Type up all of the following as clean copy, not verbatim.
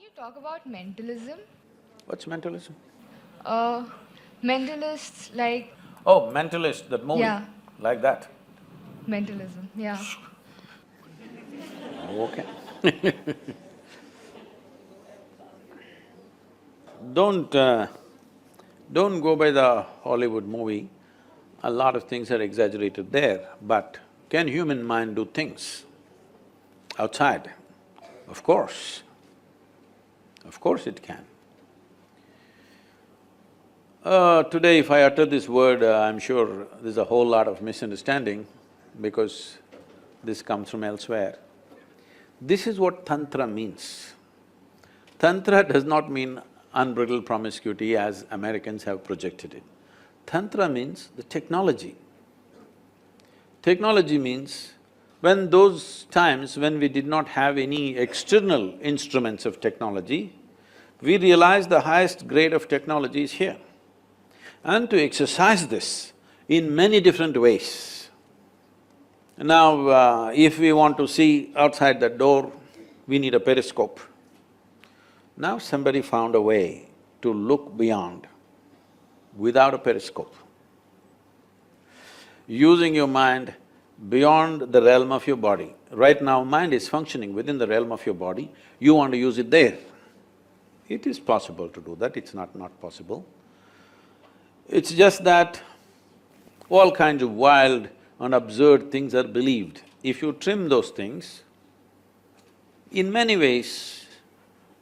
you talk about mentalism? What's mentalism? Uh, Mentalists like… Oh, Mentalist, that movie. Yeah. Like that. Mentalism, yeah. Okay. Don't go by the Hollywood movie. A lot of things are exaggerated there, but can human mind do things outside? Of course. Of course it can. Today if I utter this word, I'm sure there's a whole lot of misunderstanding because this comes from elsewhere. This is what Tantra means. Tantra does not mean unbridled promiscuity as Americans have projected it. Tantra means the technology. Technology means when those times when we did not have any external instruments of technology, we realized the highest grade of technology is here. And to exercise this in many different ways. Now, if we want to see outside the door, we need a periscope. Now somebody found a way to look beyond without a periscope. Using your mind beyond the realm of your body. Right now, mind is functioning within the realm of your body, you want to use it there. It is possible to do that, it's not possible. It's just that all kinds of wild and absurd things are believed. If you trim those things, in many ways,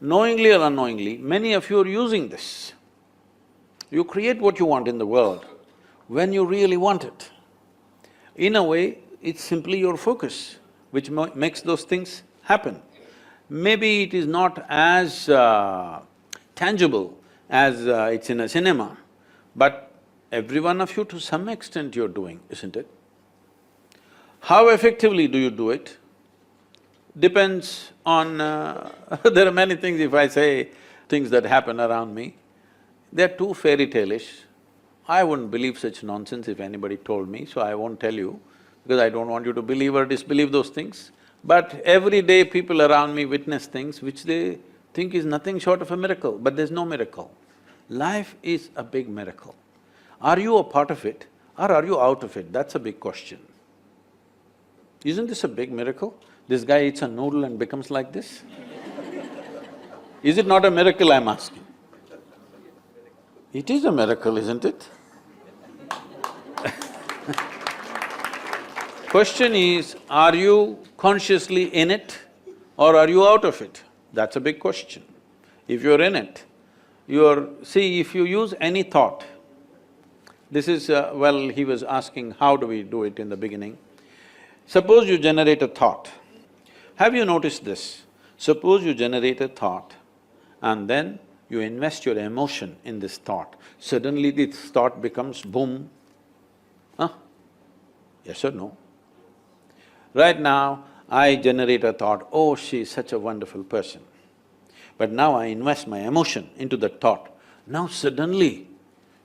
knowingly or unknowingly, many of you are using this. You create what you want in the world when you really want it. In a way, it's simply your focus which makes those things happen. Maybe it is not as tangible as it's in a cinema, but every one of you to some extent you're doing, isn't it? How effectively do you do it depends on… there are many things, if I say things that happen around me, they're too fairy tale-ish. I wouldn't believe such nonsense if anybody told me, so I won't tell you, because I don't want you to believe or disbelieve those things. But every day people around me witness things which they think is nothing short of a miracle, but there's no miracle. Life is a big miracle. Are you a part of it or are you out of it? That's a big question. Isn't this a big miracle? This guy eats a noodle and becomes like this? Is it not a miracle, I'm asking? It is a miracle, isn't it? Question is, are you consciously in it or are you out of it? That's a big question. If you're in it, you're… see, if you use any thought, this is… well, he was asking how do we do it in the beginning. Suppose you generate a thought. Have you noticed this? Suppose you generate a thought and then you invest your emotion in this thought, suddenly this thought becomes boom. Huh? Yes or no? Right now, I generate a thought, oh, she's such a wonderful person. But now I invest my emotion into that thought. Now suddenly,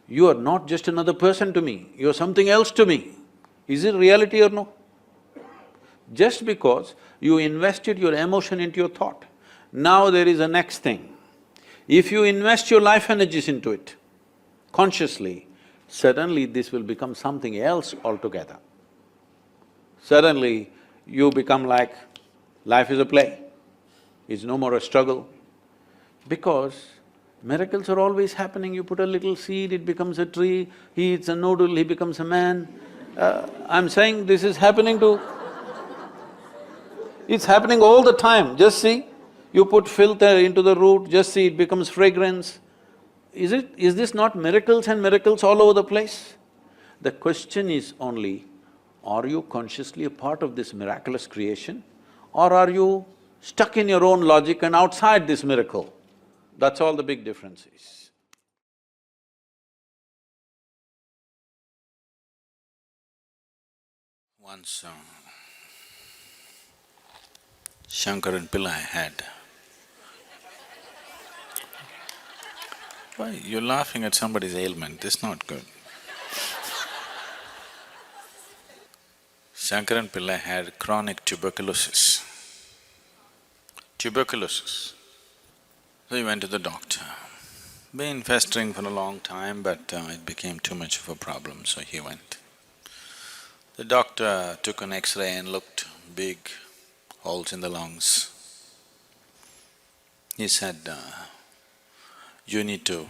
you are not just another person to me, you're something else to me. Is it reality or no? Just because you invested your emotion into your thought, now there is a next thing. If you invest your life energies into it, consciously, suddenly this will become something else altogether. Suddenly, you become like, life is a play, it's no more a struggle. Because miracles are always happening, you put a little seed, it becomes a tree, he eats a noodle, he becomes a man. I'm saying this is happening to… it's happening all the time, just see. You put filth into the root, just see it becomes fragrance. Is this not miracles and miracles all over the place? The question is only, are you consciously a part of this miraculous creation or are you stuck in your own logic and outside this miracle? That's all the big difference is. Once Shankaran Pillai had Why? You're laughing at somebody's ailment, that's not good. Shankaran Pillai had chronic tuberculosis. Tuberculosis. So he went to the doctor. Been festering for a long time, but it became too much of a problem, so he went. The doctor took an X-ray and looked, big holes in the lungs. He said, you need to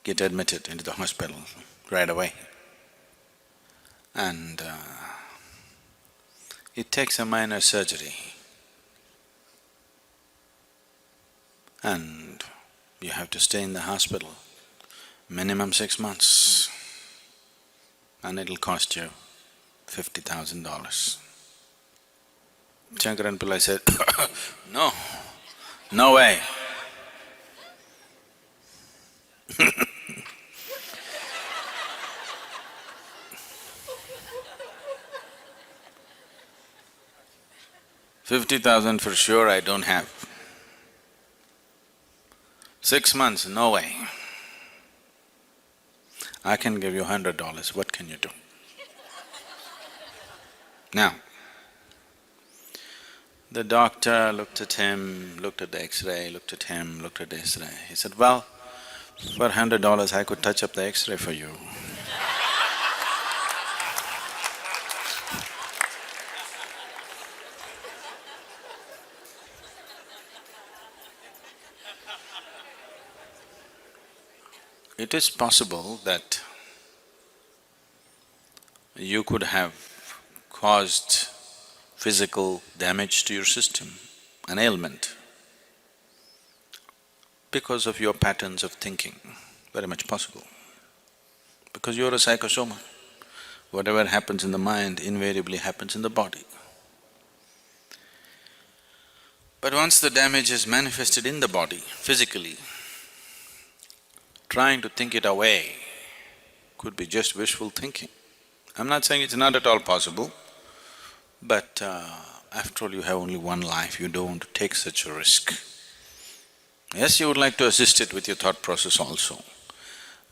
get admitted into the hospital right away. And it takes a minor surgery. And you have to stay in the hospital minimum 6 months, and it'll cost you $50,000. Shankaran Pillai said, no, no way. $50,000 for sure I don't have. 6 months, no way. I can give you $100, what can you do? Now, the doctor looked at him, looked at the X-ray, looked at him, looked at the X-ray. He said, well, for $100 I could touch up the X-ray for you. It is possible that you could have caused physical damage to your system, an ailment, because of your patterns of thinking, very much possible. Because you're a psychosoma, whatever happens in the mind invariably happens in the body. But once the damage is manifested in the body, physically, trying to think it away could be just wishful thinking. I'm not saying it's not at all possible, but after all you have only one life, you don't want to take such a risk. Yes, you would like to assist it with your thought process also,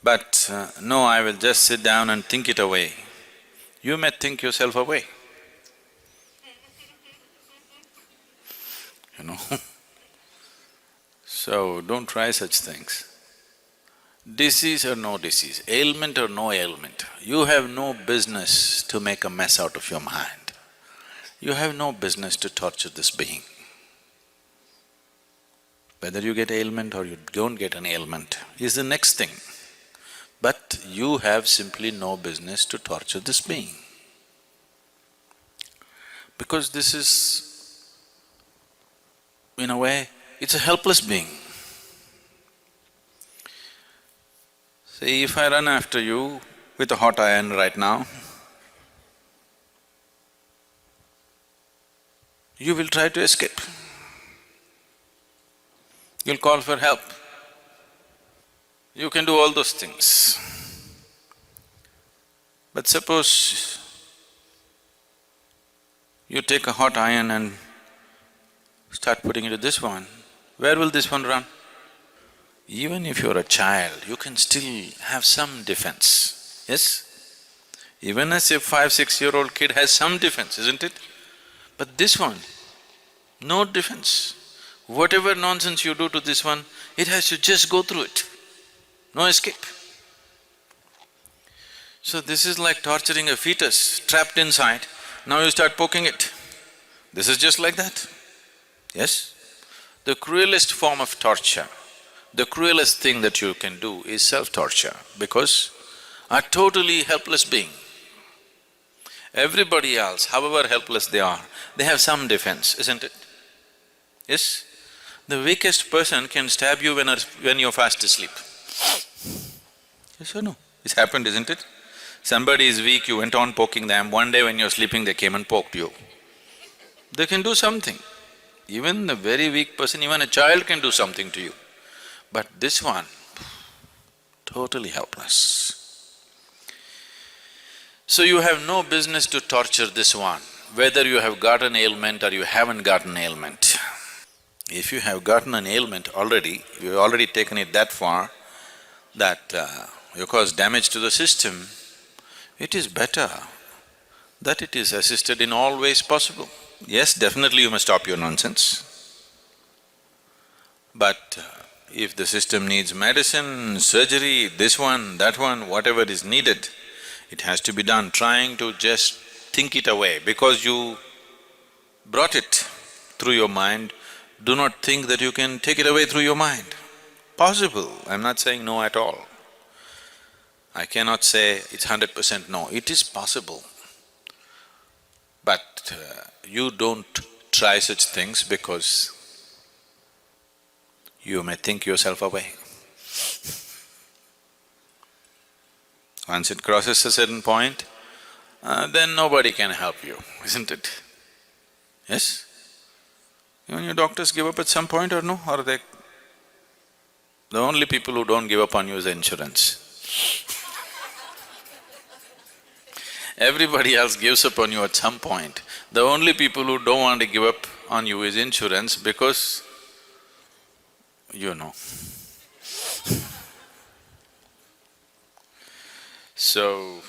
but no, I will just sit down and think it away. You may think yourself away, you know. So don't try such things. Disease or no disease, ailment or no ailment, you have no business to make a mess out of your mind. You have no business to torture this being. Whether you get ailment or you don't get an ailment is the next thing. But you have simply no business to torture this being. Because this is, in a way, it's a helpless being. See, if I run after you with a hot iron right now, you will try to escape. You'll call for help. You can do all those things. But suppose you take a hot iron and start putting into this one, where will this one run? Even if you're a child, you can still have some defense, yes? Even as a 5-6-year-old kid has some defense, isn't it? But this one, no defense. Whatever nonsense you do to this one, it has to just go through it, no escape. So this is like torturing a fetus trapped inside, now you start poking it. This is just like that, yes? The cruelest form of torture, the cruelest thing that you can do is self-torture, because a totally helpless being. Everybody else, however helpless they are, they have some defense, isn't it? Yes? The weakest person can stab you when you're fast asleep. Yes or no? It's happened, isn't it? Somebody is weak, you went on poking them, one day when you're sleeping they came and poked you. They can do something. Even a very weak person, even a child can do something to you. But this one, totally helpless. So you have no business to torture this one, whether you have got an ailment or you haven't got an ailment. If you have gotten an ailment already, you've already taken it that far, that you cause damage to the system, it is better that it is assisted in all ways possible. Yes, definitely you must stop your nonsense. But if the system needs medicine, surgery, this one, that one, whatever is needed, it has to be done, trying to just think it away. Because you brought it through your mind, do not think that you can take it away through your mind. Possible, I'm not saying no at all. I cannot say it's 100% no, it is possible. But you don't try such things because you may think yourself away. Once it crosses a certain point, then nobody can help you, isn't it? Yes? Even your doctors give up at some point or no? Or they… The only people who don't give up on you is insurance. Everybody else gives up on you at some point. The only people who don't want to give up on you is insurance because you know. So,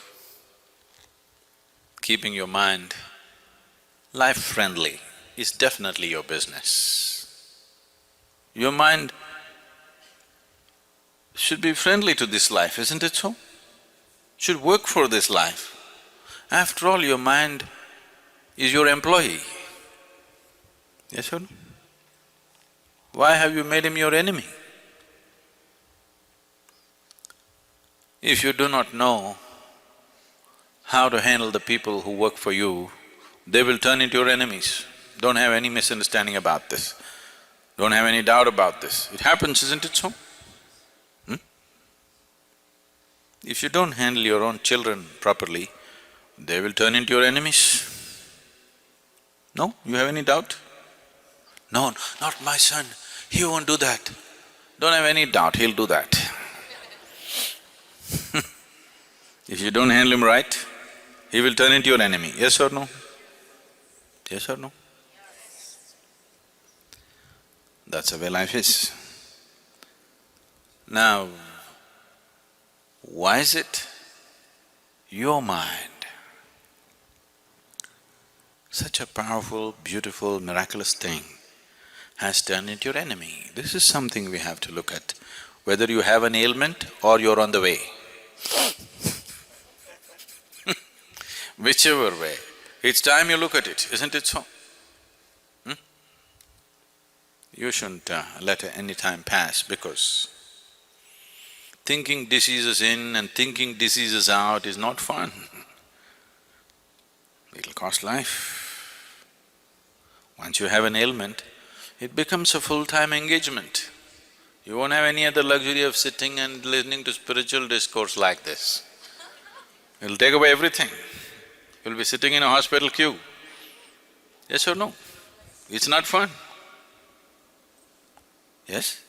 keeping your mind life-friendly is definitely your business. Your mind should be friendly to this life, isn't it so? Should work for this life. After all, your mind is your employee. Yes or no? Why have you made him your enemy? If you do not know how to handle the people who work for you, they will turn into your enemies. Don't have any misunderstanding about this. Don't have any doubt about this. It happens, isn't it so? If you don't handle your own children properly, they will turn into your enemies. No? You have any doubt? No, not my son, he won't do that. Don't have any doubt, he'll do that. If you don't handle him right, he will turn into your enemy, yes or no? Yes or no? That's the way life is. Now, why is it your mind, such a powerful, beautiful, miraculous thing, has turned into your enemy? This is something we have to look at, whether you have an ailment or you're on the way. Whichever way, it's time you look at it, isn't it so? You shouldn't let any time pass because thinking diseases in and thinking diseases out is not fun. It'll cost life. Once you have an ailment, it becomes a full-time engagement. You won't have any other luxury of sitting and listening to spiritual discourse like this. It'll take away everything. You'll be sitting in a hospital queue. Yes or no? It's not fun. Yes?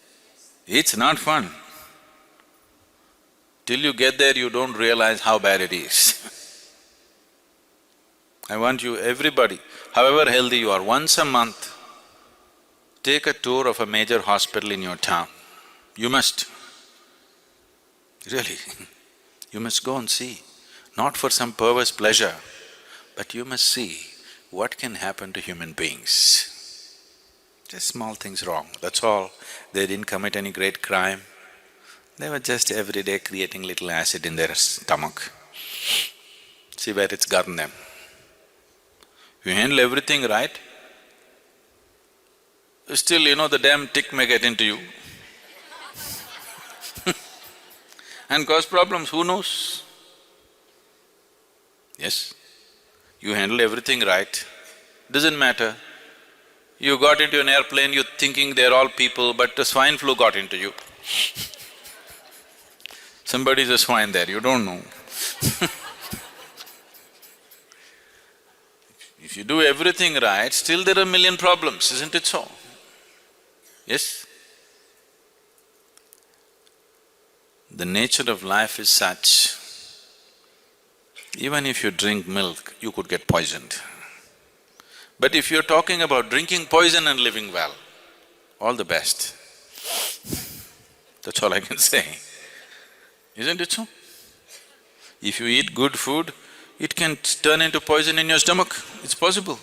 It's not fun. Till you get there, you don't realize how bad it is. I want you, everybody, however healthy you are, once a month, take a tour of a major hospital in your town. You must. Really, you must go and see. Not for some perverse pleasure, but you must see what can happen to human beings. Just small things wrong, that's all. They didn't commit any great crime. They were just every day creating little acid in their stomach. See where it's gotten them. If you handle everything right, still, the damn tick may get into you and cause problems, who knows? Yes? You handle everything right, doesn't matter. You got into an airplane, you're thinking they're all people, but the swine flu got into you. Somebody's a swine there, you don't know. If you do everything right, still there are a million problems, isn't it so? Yes? The nature of life is such, even if you drink milk, you could get poisoned. But if you're talking about drinking poison and living well, all the best. That's all I can say. Isn't it so? If you eat good food, it can turn into poison in your stomach, it's possible.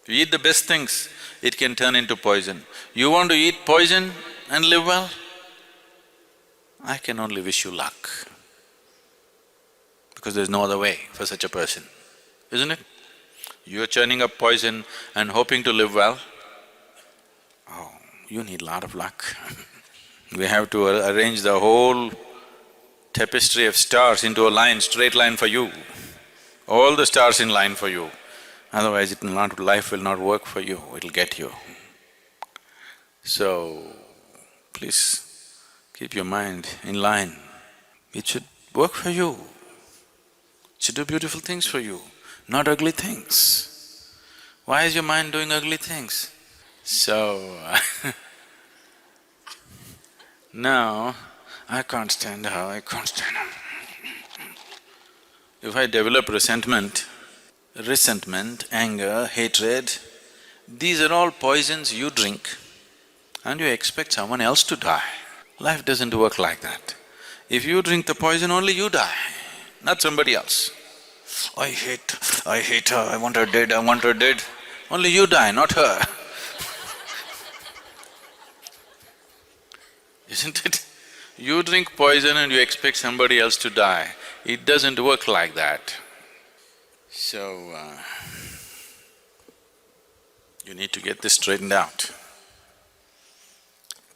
If you eat the best things, it can turn into poison. You want to eat poison and live well? I can only wish you luck, because there's no other way for such a person, isn't it? You're churning up poison and hoping to live well? Oh, you need a lot of luck. We have to arrange the whole tapestry of stars into a line, straight line for you. All the stars in line for you. Otherwise life will not work for you, it'll get you. So, please keep your mind in line. It should work for you. It should do beautiful things for you, not ugly things. Why is your mind doing ugly things? So, now, I can't stand her, I can't stand her. If I develop resentment, anger, hatred, these are all poisons you drink and you expect someone else to die. Life doesn't work like that. If you drink the poison, only you die, not somebody else. I hate her, I want her dead, I want her dead. Only you die, not her. Isn't it? You drink poison and you expect somebody else to die. It doesn't work like that. So, you need to get this straightened out.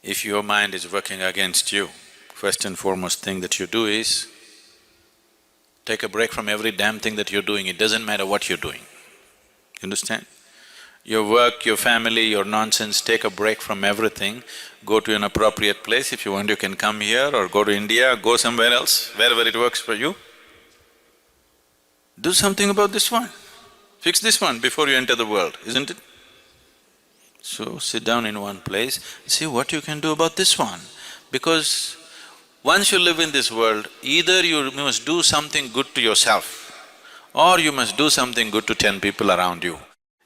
If your mind is working against you, first and foremost thing that you do is take a break from every damn thing that you're doing, it doesn't matter what you're doing. You understand? Your work, your family, your nonsense, take a break from everything, go to an appropriate place. If you want, you can come here or go to India, go somewhere else, wherever it works for you. Do something about this one. Fix this one before you enter the world, isn't it? So, sit down in one place, see what you can do about this one. Because once you live in this world, either you must do something good to yourself or you must do something good to 10 people around you.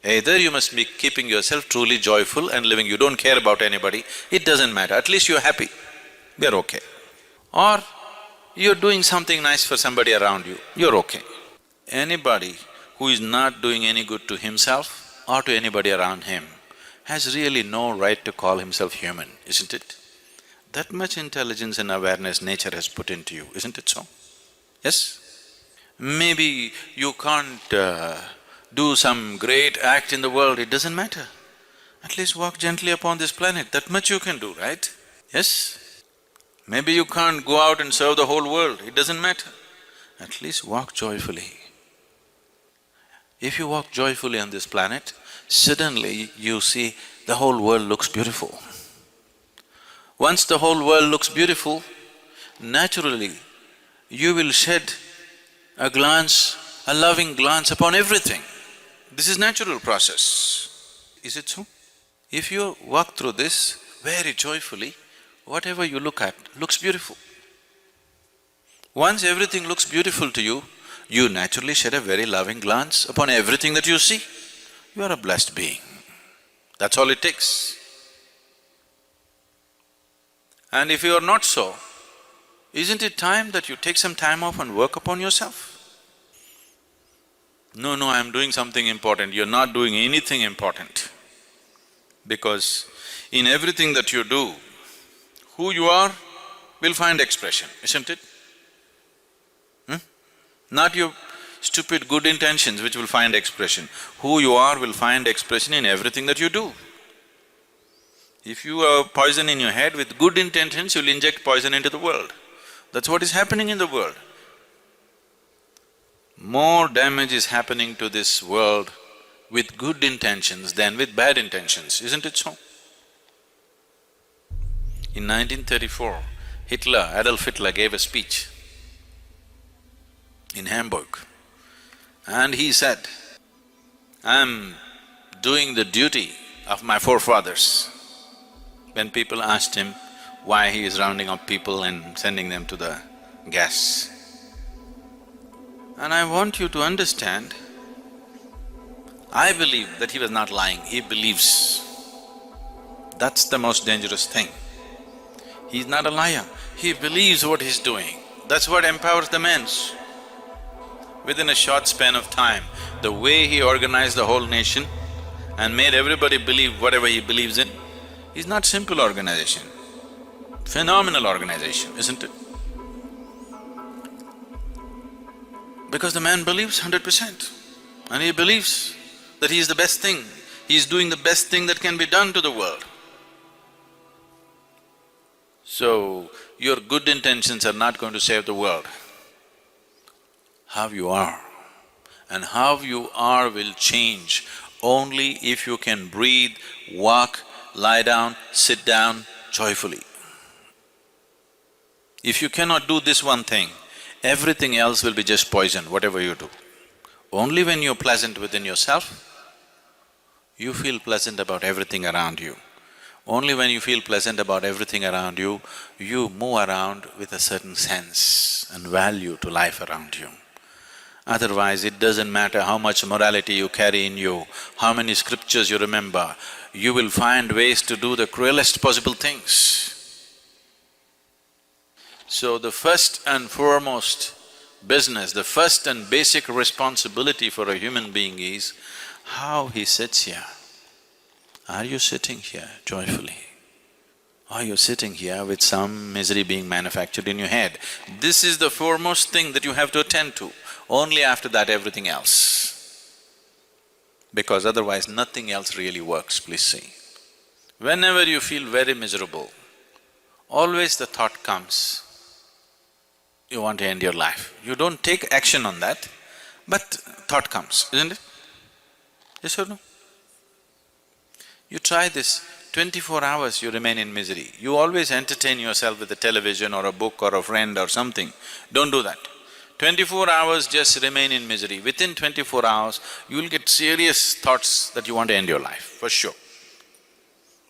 Either you must be keeping yourself truly joyful and living, you don't care about anybody, it doesn't matter, at least you're happy, you're okay. Or you're doing something nice for somebody around you, you're okay. Anybody who is not doing any good to himself or to anybody around him has really no right to call himself human, isn't it? That much intelligence and awareness nature has put into you, isn't it so? Yes? Maybe you can't do some great act in the world, it doesn't matter. At least walk gently upon this planet, that much you can do, right? Yes? Maybe you can't go out and serve the whole world, it doesn't matter. At least walk joyfully. If you walk joyfully on this planet, suddenly you see the whole world looks beautiful. Once the whole world looks beautiful, naturally you will shed a glance, a loving glance upon everything. This is natural process, is it so? If you walk through this very joyfully, whatever you look at looks beautiful. Once everything looks beautiful to you, you naturally shed a very loving glance upon everything that you see. You are a blessed being. That's all it takes. And if you are not so, isn't it time that you take some time off and work upon yourself? No, I'm doing something important. You're not doing anything important. Because in everything that you do, who you are will find expression, isn't it? Not your stupid good intentions which will find expression. Who you are will find expression in everything that you do. If you have poison in your head, with good intentions you'll inject poison into the world. That's what is happening in the world. More damage is happening to this world with good intentions than with bad intentions, isn't it so? In 1934, Adolf Hitler gave a speech in Hamburg and he said, "I'm doing the duty of my forefathers." When people asked him why he is rounding up people and sending them to the gas. And I want you to understand, I believe that he was not lying, he believes. That's the most dangerous thing. He's not a liar, he believes what he's doing. That's what empowers the men's. Within a short span of time, the way he organized the whole nation and made everybody believe whatever he believes in is not simple organization, phenomenal organization, isn't it? Because the man believes 100% and he believes that he is the best thing, he is doing the best thing that can be done to the world. So, your good intentions are not going to save the world. How you are, and how you are will change only if you can breathe, walk, lie down, sit down joyfully. If you cannot do this one thing, everything else will be just poison, whatever you do. Only when you're pleasant within yourself, you feel pleasant about everything around you. Only when you feel pleasant about everything around you, you move around with a certain sense and value to life around you. Otherwise, it doesn't matter how much morality you carry in you, how many scriptures you remember, you will find ways to do the cruelest possible things. So the first and foremost business, the first and basic responsibility for a human being is how he sits here. Are you sitting here joyfully? Are you sitting here with some misery being manufactured in your head? This is the foremost thing that you have to attend to. Only after that everything else. Because otherwise nothing else really works, please see. Whenever you feel very miserable, always the thought comes, you want to end your life. You don't take action on that, but thought comes, isn't it? Yes or no? You try this, 24 hours you remain in misery. You always entertain yourself with a television or a book or a friend or something. Don't do that. 24 hours just remain in misery. Within 24 hours, you will get serious thoughts that you want to end your life, for sure.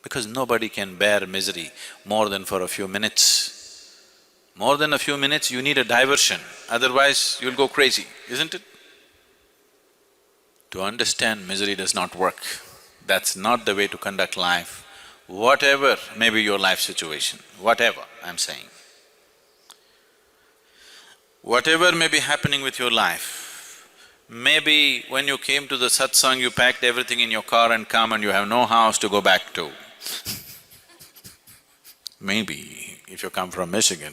Because nobody can bear misery more than for a few minutes. More than a few minutes, you need a diversion, otherwise you'll go crazy, isn't it? To understand misery does not work. That's not the way to conduct life, whatever may be your life situation, whatever I'm saying. Whatever may be happening with your life, maybe when you came to the satsang, you packed everything in your car and come and you have no house to go back to. Maybe, if you come from Michigan.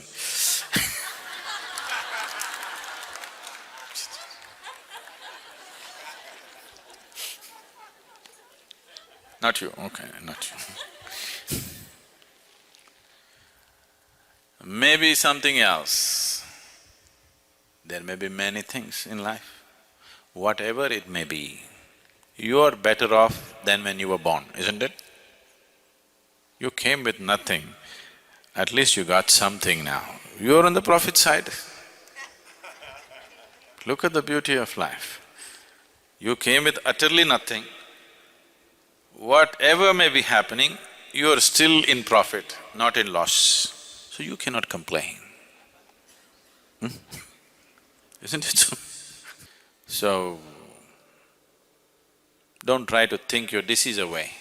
Not you, okay, not you. Maybe something else. There may be many things in life. Whatever it may be, you are better off than when you were born, isn't it? You came with nothing, at least you got something now. You're on the profit side. Look at the beauty of life. You came with utterly nothing. Whatever may be happening, you are still in profit, not in loss. So you cannot complain. Isn't it so? So, don't try to think your disease away,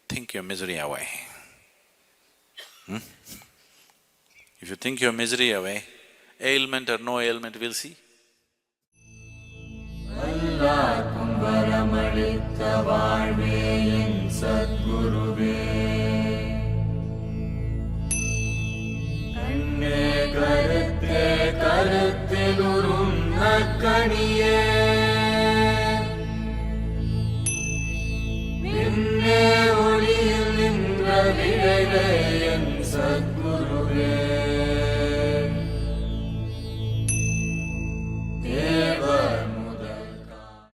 think your misery away. If you think your misery away, ailment or no ailment, we'll see. அல்லாக்கும் வரமளித்த வாழ்வே என் சத்குருவே கண்ணே கருத்தே கருத்திலுறும் நற்கனியே விண்ணே